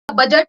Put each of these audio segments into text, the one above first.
Budget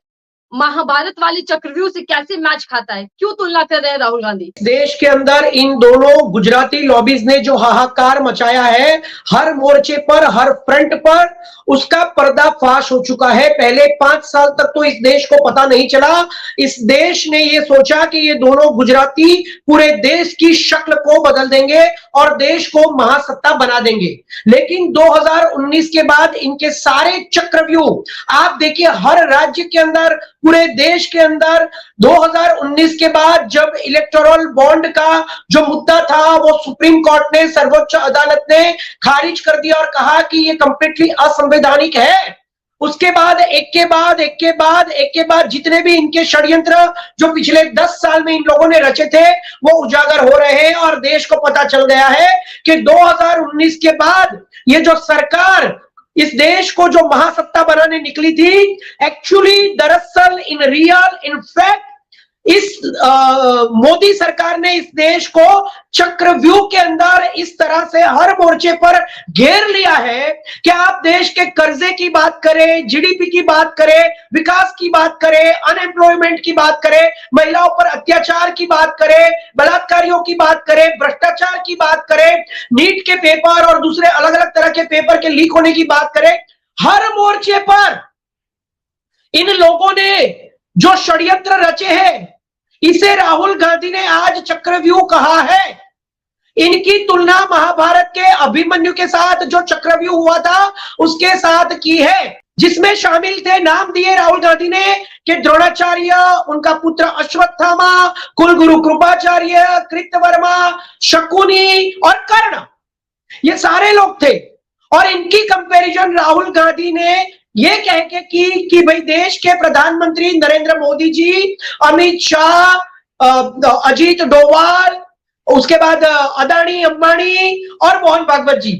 Mahabharat वाली चक्रव्यूह से कैसे मैच खाता है? क्यों तुलना कर रहे हैं राहुल गांधी? देश के अंदर इन दोनों गुजराती लॉबीज ने जो हाहाकार मचाया है हर मोर्चे पर, हर फ्रंट पर, उसका पर्दाफाश हो चुका है। पहले 5 साल तक तो इस देश को पता नहीं चला। इस देश ने ये सोचा कि ये दोनों गुजराती पूरे देश की शक्ल को बदल देंगे और देश को महासत्ता बना देंगे। लेकिन 2019 के बाद इनके सारे चक्रव्यूह आप देखिए, हर राज्य के अंदर, पूरे देश के अंदर 2019 के बाद जब इलेक्टोरल बॉन्ड का जो मुद्दा था वो सुप्रीम कोर्ट ने, सर्वोच्च अदालत ने खारिज कर दिया और कहा कि ये कंप्लीटली असंवैधानिक है। उसके बाद एक के बाद जितने भी इनके षड्यंत्र जो पिछले 10 साल में इन लोगों ने रचे थे वो उजागर हो रहे हैं और देश को पता चल गया है कि 2019 के बाद ये जो सरकार इस देश को जो महासत्ता बनाने निकली थी, एक्चुअली दरअसल इन फैक्ट इस मोदी सरकार ने इस देश को चक्रव्यूह के अंदर इस तरह से हर मोर्चे पर घेर लिया है कि आप देश के कर्जे की बात करें, जीडीपी की बात करें, विकास की बात करें, अनएम्प्लॉयमेंट की बात करें, महिलाओं पर अत्याचार की बात करें, बलात्कारियों की बात करें, भ्रष्टाचार की बात करें, नीट के पेपर और दूसरे अलग अलग तरह के पेपर के लीक होने की बात करें, हर मोर्चे पर इन लोगों ने जो षड्यंत्र रचे हैं, इसे राहुल गांधी ने आज चक्रव्यूह कहा है। इनकी तुलना महाभारत के अभिमन्यु के साथ जो चक्रव्यूह हुआ था उसके साथ की है, जिसमें शामिल थे, नाम दिए राहुल गांधी ने कि द्रोणाचार्य, उनका पुत्र अश्वत्थामा, कुलगुरु कृपाचार्य, कृतवर्मा, शकुनी और कर्ण, ये सारे लोग थे। और इनकी कंपैरिजन राहुल गांधी ने ये कह के की कि भाई देश के प्रधानमंत्री नरेंद्र मोदी जी, अमित शाह, अजीत डोवाल, उसके बाद अदानी अंबानी और मोहन भागवत जी,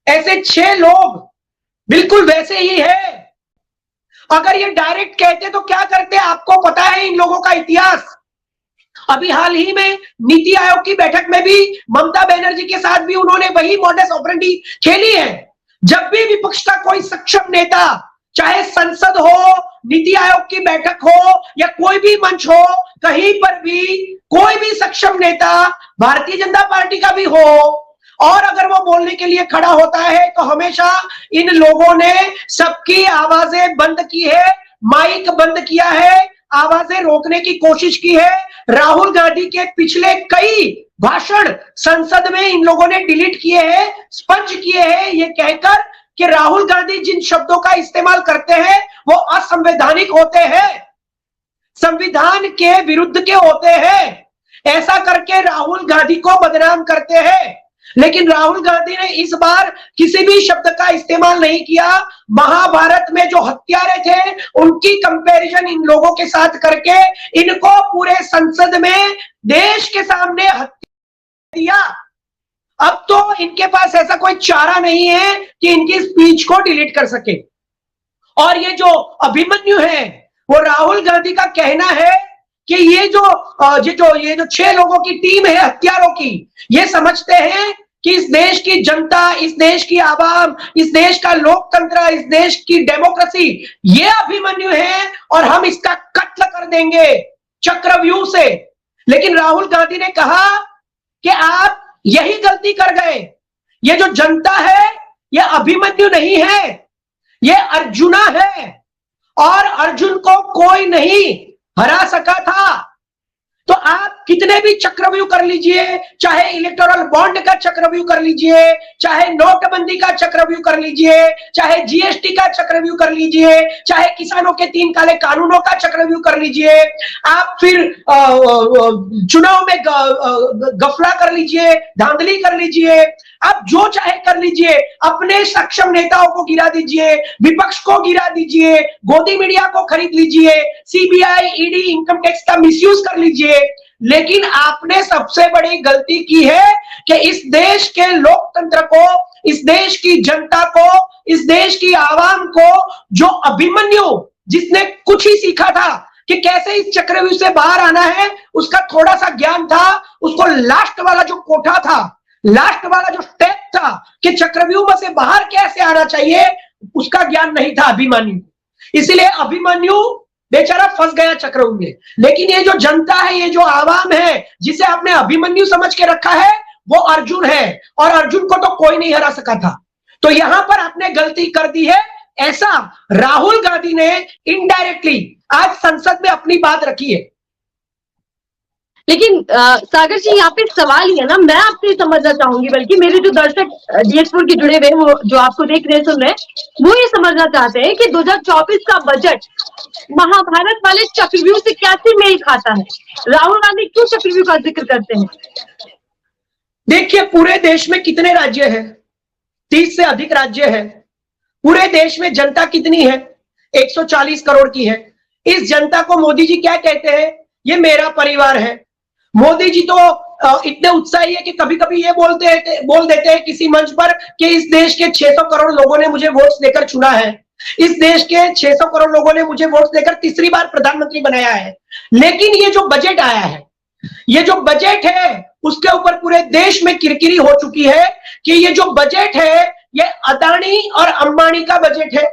ऐसे 6 लोग बिल्कुल वैसे ही है। अगर ये डायरेक्ट कहते तो क्या करते, आपको पता है इन लोगों का इतिहास। अभी हाल ही में नीति आयोग की बैठक में भी ममता बनर्जी के साथ भी उन्होंने वही मॉडस ऑपरेंडी खेली है। जब भी विपक्ष का कोई सक्षम नेता, चाहे संसद हो, नीति आयोग की बैठक हो या कोई भी मंच हो, कहीं पर भी कोई भी सक्षम नेता भारतीय जनता पार्टी का भी हो और अगर वो बोलने के लिए खड़ा होता है तो हमेशा इन लोगों ने सबकी आवाजें बंद की है, माइक बंद किया है, आवाजें रोकने की कोशिश की है। राहुल गांधी के पिछले कई भाषण संसद में इन लोगों ने डिलीट किए हैं, स्पंज किए हैं, ये कहकर कि राहुल गांधी जिन शब्दों का इस्तेमाल करते हैं वो असंवैधानिक होते हैं, संविधान के विरुद्ध के होते हैं, ऐसा करके राहुल गांधी को बदनाम करते हैं। लेकिन राहुल गांधी ने इस बार किसी भी शब्द का इस्तेमाल नहीं किया। महाभारत में जो हत्यारे थे उनकी कंपैरिजन इन लोगों के साथ करके इनको पूरे संसद में देश के सामने हत्या दिया। अब तो इनके पास ऐसा कोई चारा नहीं है कि इनकी स्पीच को डिलीट कर सके। और ये जो अभिमन्यु है वो राहुल गांधी का कहना है कि ये जो 6 लोगों की टीम है हत्यारों की, ये समझते हैं कि इस देश की जनता, इस देश की आवाम, इस देश का लोकतंत्र, इस देश की डेमोक्रेसी, ये अभिमन्यु है और हम इसका कत्ल कर देंगे चक्रव्यूह से। लेकिन राहुल गांधी ने कहा कि आप यही गलती कर गए। ये जो जनता है ये अभिमन्यु नहीं है, ये अर्जुना है और अर्जुन को कोई नहीं हरा सका था। तो आप कितने भी चक्रव्यूह कर लीजिए, चाहे इलेक्टोरल बॉन्ड का चक्रव्यूह कर लीजिए, चाहे नोटबंदी का चक्रव्यूह कर लीजिए, चाहे जीएसटी का चक्रव्यूह कर लीजिए, चाहे किसानों के 3 काले कानूनों का चक्रव्यूह कर लीजिए, आप फिर चुनाव में गफला कर लीजिए, धांधली कर लीजिए, आप जो चाहे कर लीजिए, अपने सक्षम नेताओं को गिरा दीजिए, विपक्ष को गिरा दीजिए, गोदी मीडिया को खरीद लीजिए, सीबीआई, ईडी, इनकम टैक्स का मिसयूज कर लीजिए। लेकिन आपने सबसे बड़ी गलती की है कि इस देश के लोकतंत्र को, इस देश की जनता को, इस देश की आवाम को, जो अभिमन्यु जिसने कुछ ही सीखा था कि कैसे इस चक्रव्यूह से बाहर आना है, उसका थोड़ा सा ज्ञान था, उसको लास्ट वाला जो कोठा था, लास्ट वाला जो स्टेप था कि चक्रव्यूह में से बाहर कैसे आना चाहिए, उसका ज्ञान नहीं था अभिमन्यु। इसलिए अभिमन्यु बेचारा फंस गया चक्रव्यूह में। लेकिन ये जो जनता है, ये जो आवाम है, जिसे आपने अभिमन्यु समझ के रखा है, वो अर्जुन है, और अर्जुन को तो कोई नहीं हरा सका था। तो यहां पर आपने गलती कर दी है, ऐसा राहुल गांधी ने इनडायरेक्टली आज संसद में अपनी बात रखी है। लेकिन सागर जी, यहाँ पे सवाल ही है ना, मैं आपसे समझना चाहूंगी, बल्कि मेरे जो दर्शक डीएक्सपुर के जुड़े हुए हैं, वो जो आपको देख रहे हैं, सुन रहे हैं, वो ये समझना चाहते हैं कि 2024 का बजट महाभारत वाले चक्रव्यूह से कैसे मेल खाता है। राहुल गांधी क्यों चक्रव्यूह का जिक्र करते हैं? देखिए, पूरे देश में कितने राज्य हैं? 30 से अधिक राज्य है। पूरे देश में जनता कितनी है? 140 करोड़ की है। इस जनता को मोदी जी क्या कहते हैं? ये मेरा परिवार है। मोदी जी तो इतने उत्साही है कि कभी कभी ये बोल देते हैं किसी मंच पर कि इस देश के 600 करोड़ लोगों ने मुझे वोट्स देकर चुना है, इस देश के 600 करोड़ लोगों ने मुझे वोट्स देकर तीसरी बार प्रधानमंत्री बनाया है। लेकिन ये जो बजट आया है, ये जो बजट है, उसके ऊपर पूरे देश में किरकिरी हो चुकी है कि ये जो बजट है, ये अदानी और अंबानी का बजट है।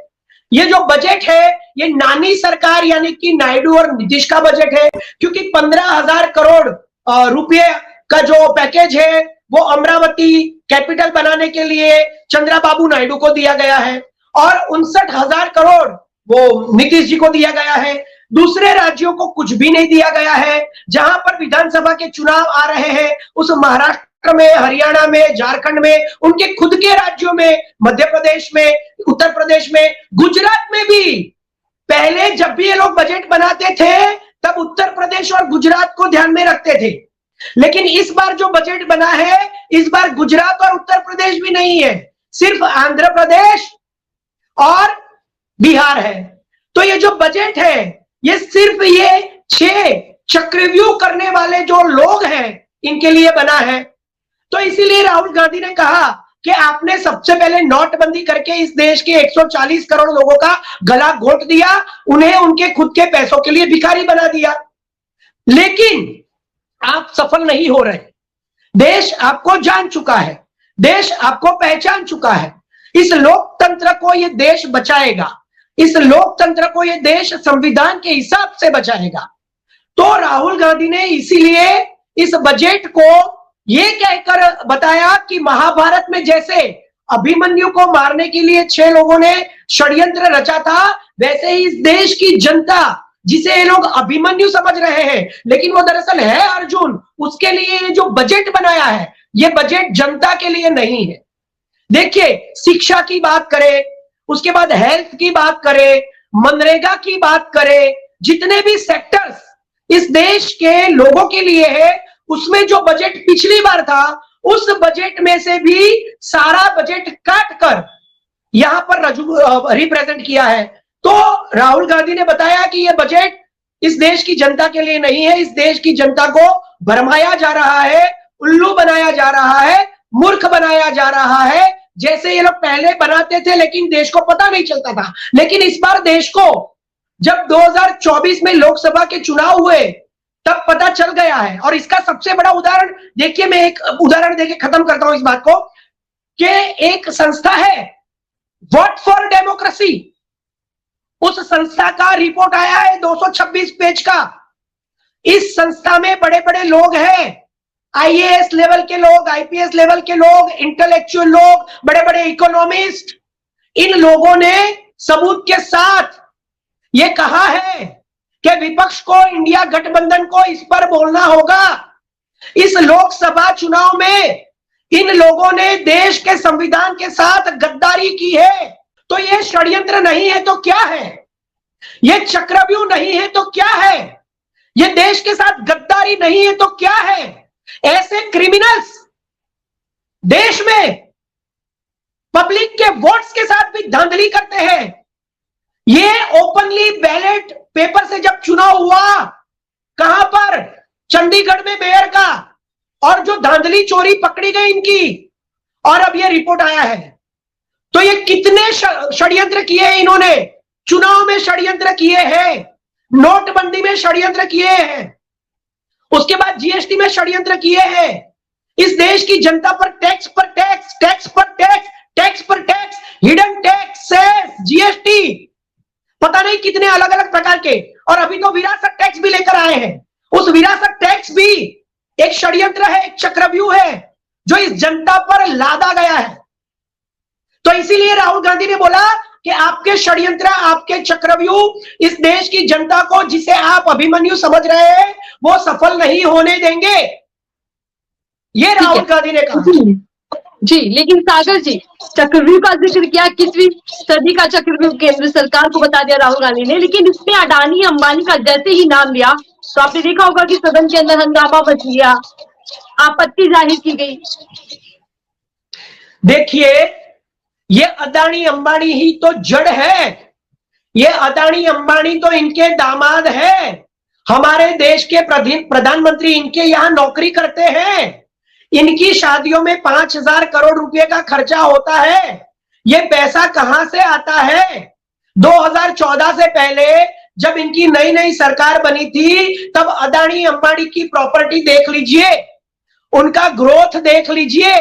ये जो बजट है, ये नानी सरकार यानी कि नायडू और नीतीश का बजट है, क्योंकि 15,000 करोड़ रुपये का जो पैकेज है, वो अमरावती कैपिटल बनाने के लिए चंद्रबाबू नायडू को दिया गया है, और 59,000 करोड़ वो नीतीश जी को दिया गया है। दूसरे राज्यों को कुछ भी नहीं दिया गया है। जहां पर विधानसभा के चुनाव आ रहे हैं, उस महाराष्ट्र में, हरियाणा में, झारखंड में, उनके खुद के राज्यों में, मध्य प्रदेश में, उत्तर प्रदेश में, गुजरात में भी पहले जब भी ये लोग बजट बनाते थे, तब उत्तर प्रदेश और गुजरात को ध्यान में रखते थे। लेकिन इस बार जो बजट बना है, इस बार गुजरात और उत्तर प्रदेश भी नहीं है, सिर्फ आंध्र प्रदेश और बिहार है। तो ये जो बजट है, ये सिर्फ ये 6 चक्रव्यूह करने वाले जो लोग हैं, इनके लिए बना है। तो इसीलिए राहुल गांधी ने कहा कि आपने सबसे पहले नोटबंदी करके इस देश के 140 करोड़ लोगों का गला घोट दिया, उन्हें उनके खुद के पैसों के लिए भिखारी बना दिया। लेकिन आप सफल नहीं हो रहे। देश आपको जान चुका है, देश आपको पहचान चुका है। इस लोकतंत्र को ये देश बचाएगा, इस लोकतंत्र को ये देश संविधान के हिसाब से बचाएगा। तो राहुल गांधी ने इसीलिए इस बजट को ये कहकर बताया कि महाभारत में जैसे अभिमन्यु को मारने के लिए 6 लोगों ने षड्यंत्र रचा था, वैसे ही इस देश की जनता, जिसे ये लोग अभिमन्यु समझ रहे हैं, लेकिन वो दरअसल है अर्जुन, उसके लिए ये जो बजट बनाया है, ये बजट जनता के लिए नहीं है। देखिए, शिक्षा की बात करें, उसके बाद हेल्थ की बात करें, मनरेगा की बात करें, जितने भी सेक्टर्स इस देश के लोगों के लिए है, उसमें जो बजट पिछली बार था, उस बजट में से भी सारा बजट काट कर यहां पर रिप्रेजेंट किया है। तो राहुल गांधी ने बताया कि यह बजट इस देश की जनता के लिए नहीं है, इस देश की जनता को भरमाया जा रहा है, उल्लू बनाया जा रहा है, मूर्ख बनाया जा रहा है, जैसे ये लोग पहले बनाते थे लेकिन देश को पता नहीं चलता था। लेकिन इस बार देश को जब 2024 में लोकसभा के चुनाव हुए, तब पता चल गया है। और इसका सबसे बड़ा उदाहरण देखिए, मैं एक उदाहरण देके खत्म करता हूं इस बात को, कि एक संस्था है वोट फॉर डेमोक्रेसी, उस संस्था का रिपोर्ट आया है 226 पेज का। इस संस्था में बड़े बड़े लोग हैं, आईएएस लेवल के लोग, आईपीएस लेवल के लोग, इंटेलेक्चुअल लोग, बड़े बड़े इकोनॉमिस्ट। इन लोगों ने सबूत के साथ ये कहा है कि विपक्ष को, इंडिया गठबंधन को इस पर बोलना होगा। इस लोकसभा चुनाव में इन लोगों ने देश के संविधान के साथ गद्दारी की है। तो ये षड्यंत्र नहीं है तो क्या है? ये चक्रव्यूह नहीं है तो क्या है? ये देश के साथ गद्दारी नहीं है तो क्या है? ऐसे क्रिमिनल्स देश में पब्लिक के वोट्स के साथ भी धांधली करते हैं। ये ओपनली बैलेट पेपर से जब चुनाव हुआ, कहां पर? चंडीगढ़ में मेयर का, और जो धांधली चोरी पकड़ी गई इनकी, और अब ये रिपोर्ट आया है। तो ये कितने षड्यंत्र किए हैं इन्होंने? चुनाव में षड्यंत्र किए हैं, नोटबंदी में षड्यंत्र किए हैं, उसके बाद जीएसटी में षड्यंत्र किए हैं। इस देश की जनता पर टैक्स पर टैक्स, टैक्स पर टैक्स, टैक्स पर tax, hidden tax, cess, GST, पता नहीं कितने अलग अलग प्रकार के, और अभी तो विरासत टैक्स भी लेकर आए हैं। उस विरासत टैक्स भी एक षड्यंत्र है, एक चक्रव्यूह है जो इस जनता पर लादा गया है। तो इसीलिए राहुल गांधी ने बोला कि आपके षड्यंत्र, आपके चक्रव्यूह इस देश की जनता को, जिसे आप अभिमन्यु समझ रहे हैं, वो सफल नहीं होने देंगे, ये राहुल गांधी ने कहा। जी, लेकिन सागर जी, चक्रव्यूह का जिक्र किया, 21वीं सदी का चक्रव्यूह केंद्र सरकार को बता दिया राहुल गांधी ने, लेकिन इसमें अडानी अंबानी का जैसे ही नाम लिया तो आपने देखा होगा कि सदन के अंदर हंगामा मच गया, आपत्ति जाहिर की गई। देखिए, ये अडानी अंबानी ही तो जड़ है, ये अडानी अंबानी तो इनके दामाद है, हमारे देश के प्रधानमंत्री इनके यहां नौकरी करते हैं, इनकी शादियों में 5,000 करोड़ रुपए का खर्चा होता है। ये पैसा कहां से आता है? 2014 से पहले जब इनकी नई नई सरकार बनी थी, तब अडानी अंबानी की प्रॉपर्टी देख लीजिए, उनका ग्रोथ देख लीजिए,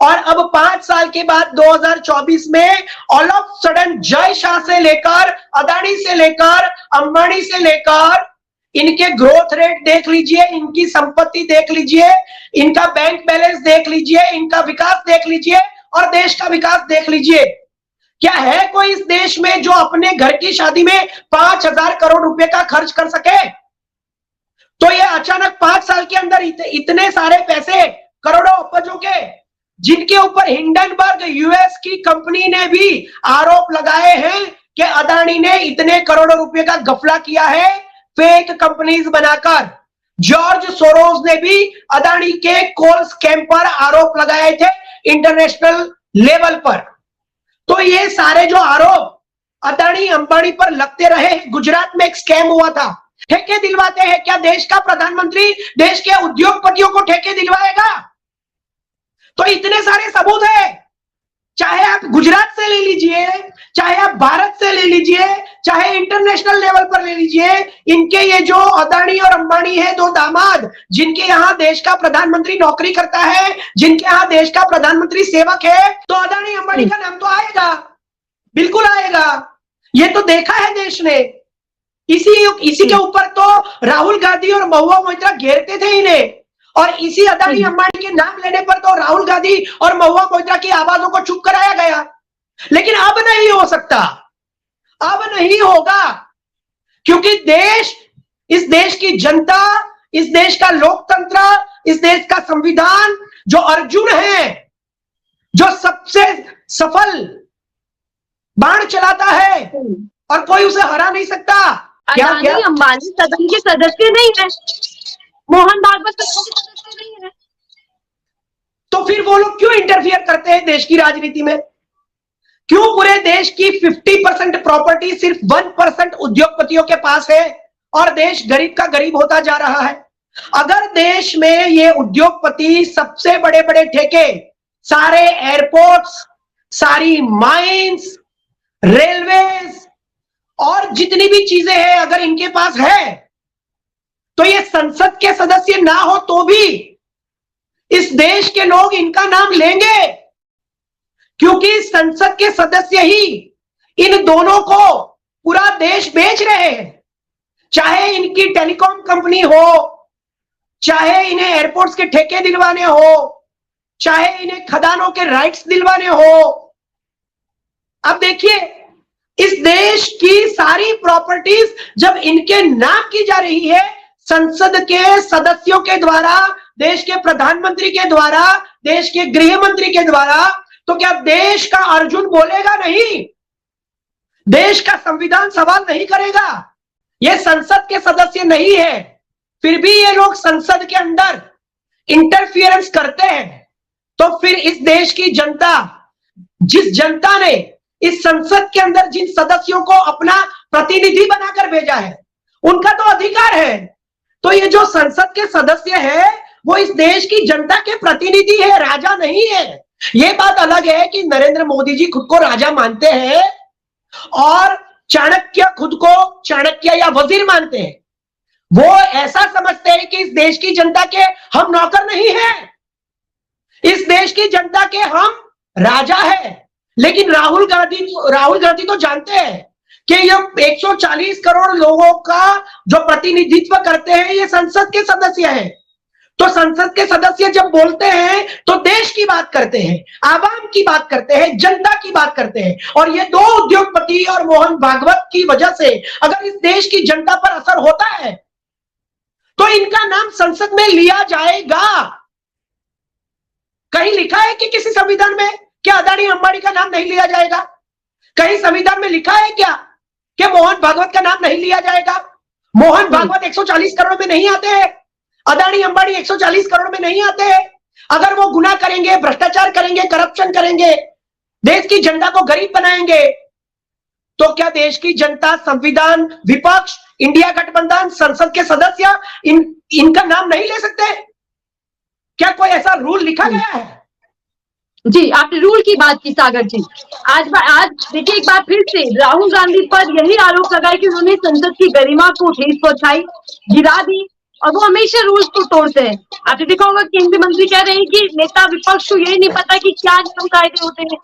और अब 5 साल के बाद 2024 में all of sudden Jay Shah से लेकर, अडानी से लेकर, अंबानी से लेकर, इनके ग्रोथ रेट देख लीजिए, इनकी संपत्ति देख लीजिए, इनका बैंक बैलेंस देख लीजिए, इनका विकास देख लीजिए, और देश का विकास देख लीजिए। क्या है कोई इस देश में जो अपने घर की शादी में 5,000 करोड़ रुपए का खर्च कर सके? तो ये अचानक 5 साल के अंदर इतने सारे पैसे, करोड़ों अरबों के, जिनके ऊपर हिंडनबर्ग यूएस की कंपनी ने भी आरोप लगाए हैं कि अडानी ने इतने करोड़ों रुपए का घपला किया है फेक कंपनीज बनाकर। जॉर्ज सोरोस ने भी अडानी के कोल स्कैम पर आरोप लगाए थे इंटरनेशनल लेवल पर। तो ये सारे जो आरोप अडानी अंबानी पर लगते रहे, गुजरात में एक स्कैम हुआ था, ठेके दिलवाते हैं क्या देश का प्रधानमंत्री देश के उद्योगपतियों को ठेके दिलवाएगा? तो इतने सारे सबूत है, चाहे आप गुजरात से ले लीजिए, चाहे आप भारत से ले लीजिए, चाहे इंटरनेशनल लेवल पर ले लीजिए, इनके ये जो अडानी और अंबानी है, दो दामाद, जिनके यहां देश का प्रधानमंत्री नौकरी करता है, जिनके यहां देश का प्रधानमंत्री सेवक है, तो अडानी अंबानी का नाम तो आएगा, बिल्कुल आएगा। ये तो देखा है देश ने। इसी के ऊपर तो राहुल गांधी और महुआ मोइत्रा घेरते थे इन्हें, और इसी अडानी अंबानी के नाम लेने पर तो राहुल गांधी और महुआ मोइत्रा की आवाजों को चुप कराया गया। लेकिन अब नहीं हो सकता, अब नहीं होगा, क्योंकि इस देश की जनता, इस देश का लोकतंत्र, इस देश का संविधान, जो अर्जुन है, जो सबसे सफल बाण चलाता है और कोई उसे हरा नहीं सकता। अडानी अंबानी सदन के सदस्य नहीं है, मोहन भागवत सदन के सदस्य नहीं है, तो फिर वो लोग क्यों इंटरफियर करते हैं देश की राजनीति में? क्यों पूरे देश की 50% प्रॉपर्टी सिर्फ 1% उद्योगपतियों के पास है और देश गरीब का गरीब होता जा रहा है? अगर देश में ये उद्योगपति सबसे बड़े बड़े ठेके, सारे एयरपोर्ट्स, सारी माइंस, रेलवेज और जितनी भी चीजें हैं, अगर इनके पास है, तो ये संसद के सदस्य ना हो तो भी इस देश के लोग इनका नाम लेंगे, क्योंकि संसद के सदस्य ही इन दोनों को पूरा देश बेच रहे हैं। चाहे इनकी टेलीकॉम कंपनी हो, चाहे इन्हें एयरपोर्ट्स के ठेके दिलवाने हो, चाहे इन्हें खदानों के राइट्स दिलवाने हो। अब देखिए, इस देश की सारी प्रॉपर्टीज जब इनके नाम की जा रही है, संसद के सदस्यों के द्वारा, देश के प्रधानमंत्री के द्वारा, देश के गृह मंत्री के द्वारा, तो क्या देश का अर्जुन बोलेगा नहीं? देश का संविधान सवाल नहीं करेगा? ये संसद के सदस्य नहीं है, फिर भी ये लोग संसद के अंदर इंटरफियरेंस करते हैं। तो फिर इस देश की जनता, जिस जनता ने इस संसद के अंदर जिन सदस्यों को अपना प्रतिनिधि बनाकर भेजा है, उनका तो अधिकार है। तो ये जो संसद के सदस्य है, वो इस देश की जनता के प्रतिनिधि है, राजा नहीं है। ये बात अलग है कि नरेंद्र मोदी जी खुद को राजा मानते हैं और चाणक्य खुद को चाणक्य या वजीर मानते हैं। वो ऐसा समझते हैं कि इस देश की जनता के हम नौकर नहीं हैं, इस देश की जनता के हम राजा हैं। लेकिन राहुल गांधी तो जानते हैं कि ये 140 करोड़ लोगों का जो प्रतिनिधित्व करते हैं ये संसद के सदस्य हैं। तो संसद के सदस्य जब बोलते हैं तो देश की बात करते हैं, आवाम की बात करते हैं, जनता की बात करते हैं। और ये दो उद्योगपति और मोहन भागवत की वजह से अगर इस देश की जनता पर असर होता है तो इनका नाम संसद में लिया जाएगा। कहीं लिखा है कि किसी संविधान में क्या अदानी अंबानी का नाम नहीं लिया जाएगा? कहीं संविधान में लिखा है क्या कि मोहन भागवत का नाम नहीं लिया जाएगा? मोहन भागवत 140 करोड़ में नहीं आते हैं, अदानी अंबानी 140 करोड़ में नहीं आते हैं। अगर वो गुनाह करेंगे, भ्रष्टाचार करेंगे, करप्शन करेंगे, देश की जनता को गरीब बनाएंगे, तो क्या देश की जनता, संविधान, विपक्ष, इंडिया गठबंधन, संसद के सदस्य इनका नाम नहीं ले सकते? क्या कोई ऐसा रूल लिखा गया है? जी, आपने रूल की बात की सागर जी। आज देखिए, एक बार फिर से राहुल गांधी पर यही आरोप लगाया कि उन्होंने संसद की गरिमा को ठेस पहुंचाई, गिरा दी, और वो हमेशा रूल्स को तोड़ते हैं। आपने देखा होगा केंद्रीय मंत्री कह रहे हैं कि नेता विपक्ष को यही नहीं पता कि क्या नियम कायदे होते हैं।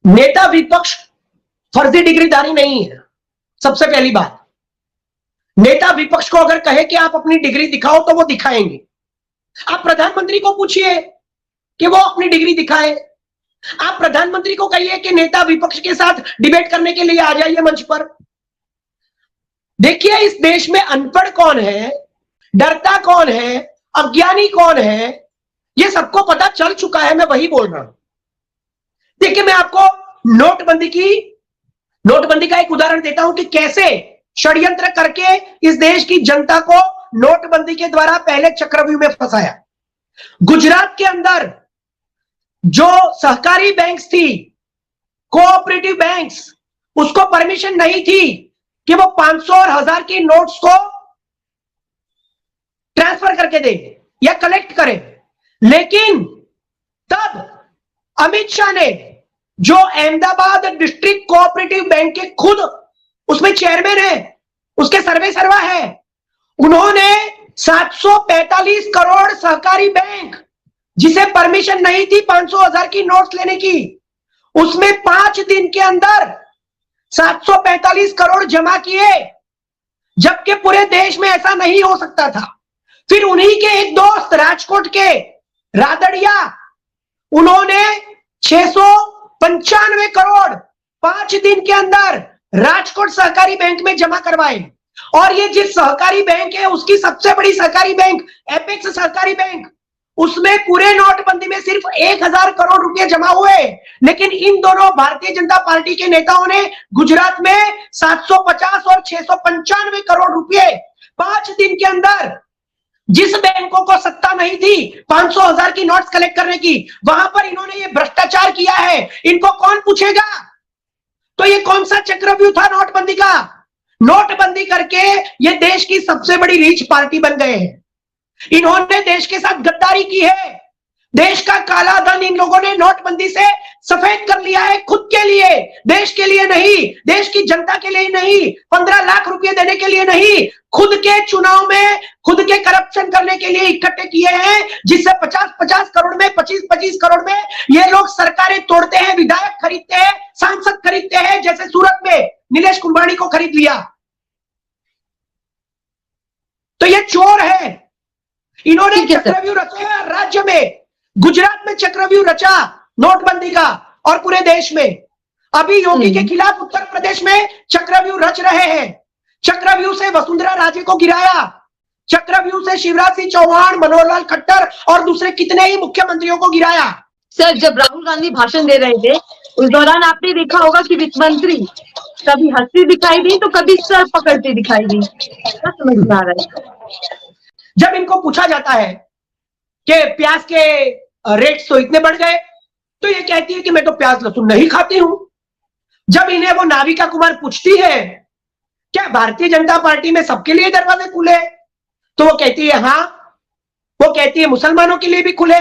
नेता विपक्ष फर्जी डिग्रीधारी नहीं है। सबसे पहली बात, नेता विपक्ष को अगर कहे कि आप अपनी डिग्री दिखाओ तो वो दिखाएंगे। आप प्रधानमंत्री को पूछिए कि वो अपनी डिग्री दिखाए। आप प्रधानमंत्री को कहिए कि नेता विपक्ष के साथ डिबेट करने के लिए आ जाइए मंच पर। देखिए, इस देश में अनपढ़ कौन है, डरता कौन है, अज्ञानी कौन है, ये सबको पता चल चुका है। मैं वही बोल रहा हूं। देखिए, मैं आपको नोटबंदी का एक उदाहरण देता हूं कि कैसे षड्यंत्र करके इस देश की जनता को नोटबंदी के द्वारा पहले चक्रव्यूह में फंसाया। गुजरात के अंदर जो सहकारी बैंक्स थी, कोऑपरेटिव बैंक्स, उसको परमिशन नहीं थी कि वो 500 और 1000 की नोट्स को ट्रांसफर करके दे या कलेक्ट करे। लेकिन तब अमित शाह ने, जो अहमदाबाद डिस्ट्रिक्ट कोऑपरेटिव बैंक के खुद उसमें चेयरमैन है, उसके सर्वा है, उन्होंने 745 करोड़ सहकारी बैंक, जिसे परमिशन नहीं थी 500-1000 की नोट्स लेने की, उसमें 5 दिन के अंदर 745 करोड़ जमा किए, जबकि पूरे देश में ऐसा नहीं हो सकता था। फिर उन्हीं के एक दोस्त राजकोट के रादड़िया, उन्होंने 695 करोड़ 5 दिन के अंदर राजकोट सहकारी बैंक में जमा करवाए। और ये जिस सहकारी बैंक है, उसकी सबसे बड़ी सहकारी बैंक एपेक्स सहकारी बैंक, उसमें पूरे नोटबंदी में सिर्फ 1000 करोड़ रुपए जमा हुए। लेकिन इन दोनों भारतीय जनता पार्टी के नेताओं ने गुजरात में 750 और 695 करोड़ रुपए 5 दिन के अंदर, जिस बैंकों को सत्ता नहीं थी 500-1000 की नोट्स कलेक्ट करने की, वहां पर इन्होंने ये भ्रष्टाचार किया है। इनको कौन पूछेगा? तो ये कौन सा चक्रव्यूह था नोटबंदी का? नोटबंदी करके ये देश की सबसे बड़ी रीच पार्टी बन गए हैं। इन्होंने देश के साथ गद्दारी की है। देश का काला धन इन लोगों ने नोटबंदी से सफेद कर लिया है, खुद के लिए, देश के लिए नहीं, देश की जनता के लिए नहीं, 15 लाख रुपए देने के लिए नहीं, खुद के चुनाव में खुद के करप्शन करने के लिए इकट्ठे किए हैं, जिससे 50-50 करोड़ में, 25-25 करोड़ में ये लोग सरकारें तोड़ते हैं, विधायक खरीदते हैं, सांसद खरीदते हैं। जैसे सूरत में नीलेश कुंभानी को खरीद लिया। तो ये चोर है। इन्होंने चक्रव्यूह रचा राज्य में, गुजरात में चक्रव्यूह रचा नोटबंदी का, और पूरे देश में। अभी योगी के खिलाफ उत्तर प्रदेश में चक्रव्यूह रच रहे हैं। चक्रव्यूह से वसुंधरा राजे को गिराया, चक्रव्यूह से शिवराज सिंह चौहान, मनोहर लाल खट्टर और दूसरे कितने ही मुख्यमंत्रियों को गिराया। सर, जब राहुल गांधी भाषण दे रहे थे उस दौरान आपने देखा होगा कि वित्त मंत्री कभी हंसती दिखाई दी तो कभी सर पकड़ती दिखाई दी। क्या समझ में आ रहा है? जब इनको पूछा जाता है कि प्याज के रेट्स तो इतने बढ़ गए, तो ये कहती है कि मैं तो प्याज लहसुन नहीं खाती हूं। जब इन्हें वो नाविका कुमार पूछती है क्या भारतीय जनता पार्टी में सबके लिए दरवाजे खुले, तो वो कहती है हाँ। वो कहती है मुसलमानों के लिए भी खुले,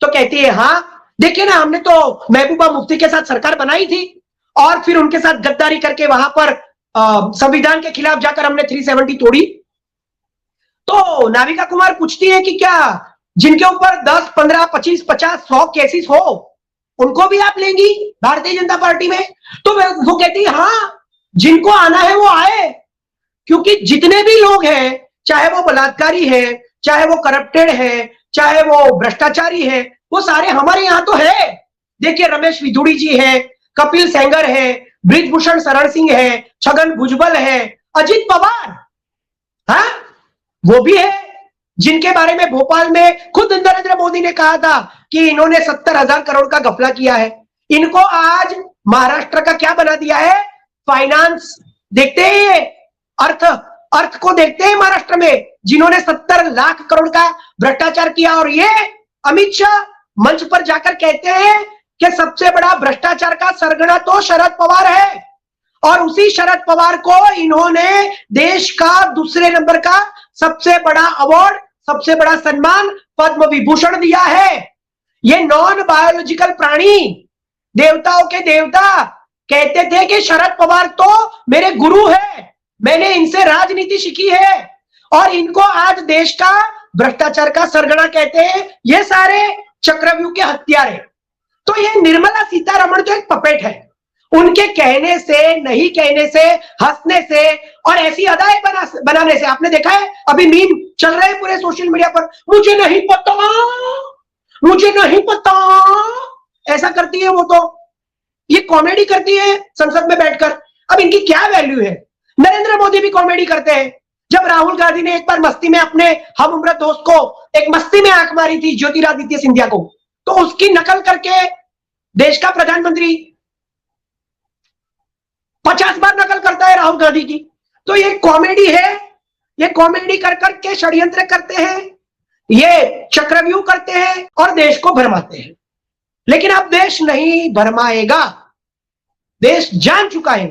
तो कहती है हाँ। देखिए ना, हमने तो महबूबा मुफ्ती के साथ सरकार बनाई थी और फिर उनके साथ गद्दारी करके वहां पर संविधान के खिलाफ जाकर हमने 370 तोड़ी। तो नाविका कुमार पूछती है कि क्या जिनके ऊपर 10, 15, 25, 50, 100 केसेस हो, उनको भी आप लेंगी भारतीय जनता पार्टी में? तो वो कहती है हाँ, जिनको आना है वो आए, क्योंकि जितने भी लोग हैं, चाहे वो बलात्कारी है, चाहे वो करप्टेड है, चाहे वो भ्रष्टाचारी है, वो सारे हमारे यहां तो है। देखिए रमेश विधुड़ी जी है, कपिल सेंगर है, ब्रिजभूषण शरण सिंह है, छगन भुजबल है, अजित पवार, हाँ वो भी है, जिनके बारे में भोपाल में खुद नरेंद्र मोदी ने कहा था कि इन्होंने 70,000 करोड़ का घपला किया है। इनको आज महाराष्ट्र का क्या बना दिया है? फाइनेंस देखते हैं, अर्थ को देखते हैं महाराष्ट्र में, जिन्होंने 70 लाख करोड़ का भ्रष्टाचार किया। और ये अमित शाह मंच पर जाकर कहते हैं कि सबसे बड़ा भ्रष्टाचार का सरगना तो शरद पवार है, और उसी शरद पवार को इन्होंने देश का दूसरे नंबर का सबसे बड़ा अवार्ड, सबसे बड़ा सम्मान पद्म विभूषण दिया है। ये नॉन बायोलॉजिकल प्राणी, देवताओं के देवता कहते थे कि शरद पवार तो मेरे गुरु है, मैंने इनसे राजनीति सीखी है, और इनको आज देश का भ्रष्टाचार का सरगना कहते हैं। ये सारे चक्रव्यूह के हत्यारे। तो ये निर्मला सीतारमण तो एक पपेट है, उनके कहने से, नहीं कहने से, हंसने से और ऐसी अदाएं बनाने से। आपने देखा है अभी मीम चल रहे हैं पूरे सोशल मीडिया पर, मुझे नहीं पता, मुझे नहीं पता, ऐसा करती है वो। तो ये कॉमेडी करती है संसद में बैठकर। अब इनकी क्या वैल्यू है? नरेंद्र मोदी भी कॉमेडी करते हैं। जब राहुल गांधी ने एक बार मस्ती में अपने हम उम्र दोस्त को एक मस्ती में आंख मारी थी, ज्योतिरादित्य सिंधिया को, तो उसकी नकल करके देश का प्रधानमंत्री 50 बार नकल करता है राहुल गांधी की। तो ये कॉमेडी है, ये कॉमेडी कर करके षड्यंत्र करते हैं, ये चक्रव्यूह करते हैं और देश को भरमाते हैं। लेकिन अब देश नहीं भरमाएगा, देश जान चुका है।